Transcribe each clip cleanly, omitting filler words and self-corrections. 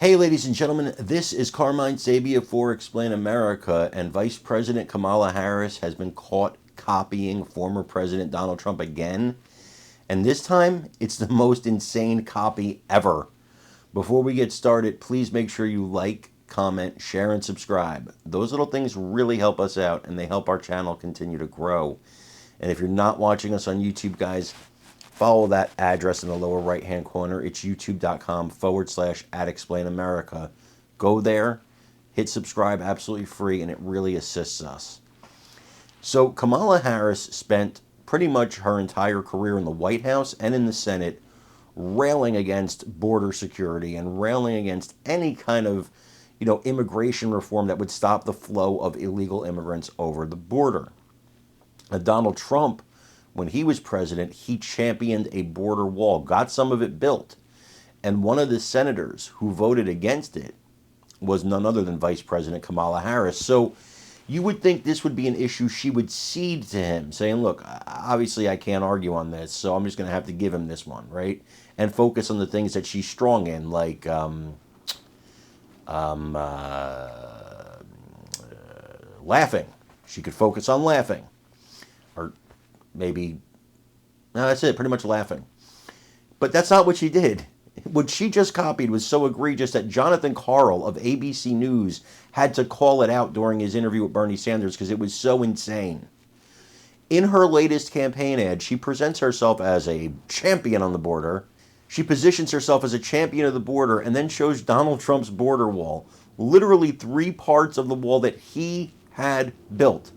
Hey, ladies and gentlemen, this is Carmine Sabia for Explain America, and Vice President Kamala Harris has been caught copying former President Donald Trump again. And this time, it's the most insane copy ever. Before we get started, please make sure you like, comment, share, and subscribe. Those little things really help us out, and they help our channel continue to grow. And if you're not watching us on YouTube, guys, follow that address in the lower right-hand corner. It's youtube.com/@explainamerica. Go there, hit subscribe, absolutely free, and it really assists us. So Kamala Harris spent pretty much her entire career in the White House and in the Senate railing against border security and railing against any kind of, immigration reform that would stop the flow of illegal immigrants over the border. Donald Trump, when he was president, he championed a border wall, got some of it built. And one of the senators who voted against it was none other than Vice President Kamala Harris. So you would think this would be an issue she would cede to him, saying, look, obviously I can't argue on this, so I'm just going to have to give him this one, right? And focus on the things that she's strong in, like laughing. She could focus on laughing. Or maybe, no, that's it, pretty much laughing. But that's not what she did. What she just copied was so egregious that Jonathan Karl of ABC News had to call it out during his interview with Bernie Sanders because it was so insane. In her latest campaign ad, she presents herself as a champion on the border. She positions herself as a champion of the border and then shows Donald Trump's border wall, literally 3 parts of the wall that he had built.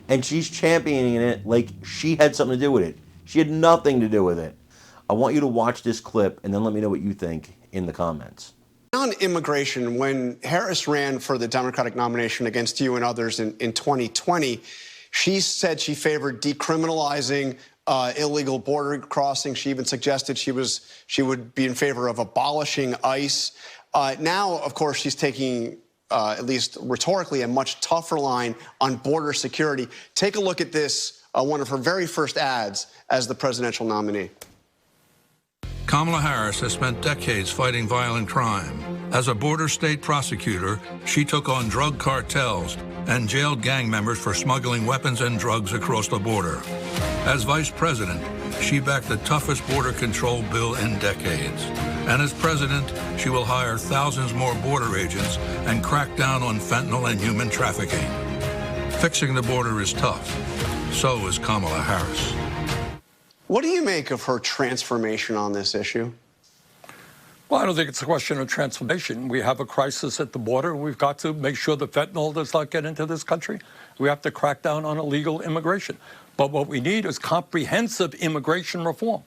And she's championing it like she had something to do with it. She had nothing to do with it. I want you to watch this clip and then let me know what you think in the comments. On immigration, when Harris ran for the Democratic nomination against you and others in 2020, she said she favored decriminalizing illegal border crossing. She even suggested she would be in favor of abolishing ICE. Now, of course, she's taking at least rhetorically, a much tougher line on border security. Take a look at this, one of her very first ads as the presidential nominee. Kamala Harris has spent decades fighting violent crime. As a border state prosecutor, she took on drug cartels and jailed gang members for smuggling weapons and drugs across the border. As vice president, she backed the toughest border control bill in decades. And as president, she will hire thousands more border agents and crack down on fentanyl and human trafficking. Fixing the border is tough. So is Kamala Harris. What do you make of her transformation on this issue? Well, I don't think it's a question of transformation. We have a crisis at the border. We've got to make sure the fentanyl does not get into this country. We have to crack down on illegal immigration. But what we need is comprehensive immigration reform.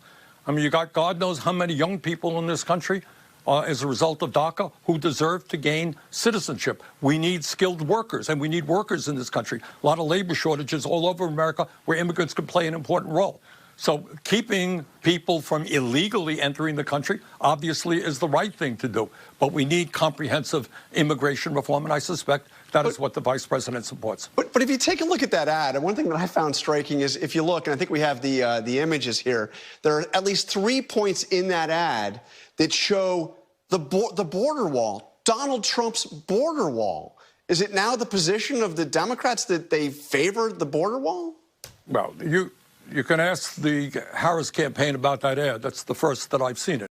I mean, you got God knows how many young people in this country as a result of DACA who deserve to gain citizenship. We need skilled workers, and we need workers in this country. A lot of labor shortages all over America where immigrants can play an important role. So keeping people from illegally entering the country obviously is the right thing to do. But we need comprehensive immigration reform, and I suspect that is what the vice president supports. But if you take a look at that ad, and one thing that I found striking is if you look, and I think we have the images here, there are at least 3 points in that ad that show the border wall, Donald Trump's border wall. Is it now the position of the Democrats that they favor the border wall? Well, you can ask the Harris campaign about that ad. That's the first that I've seen it.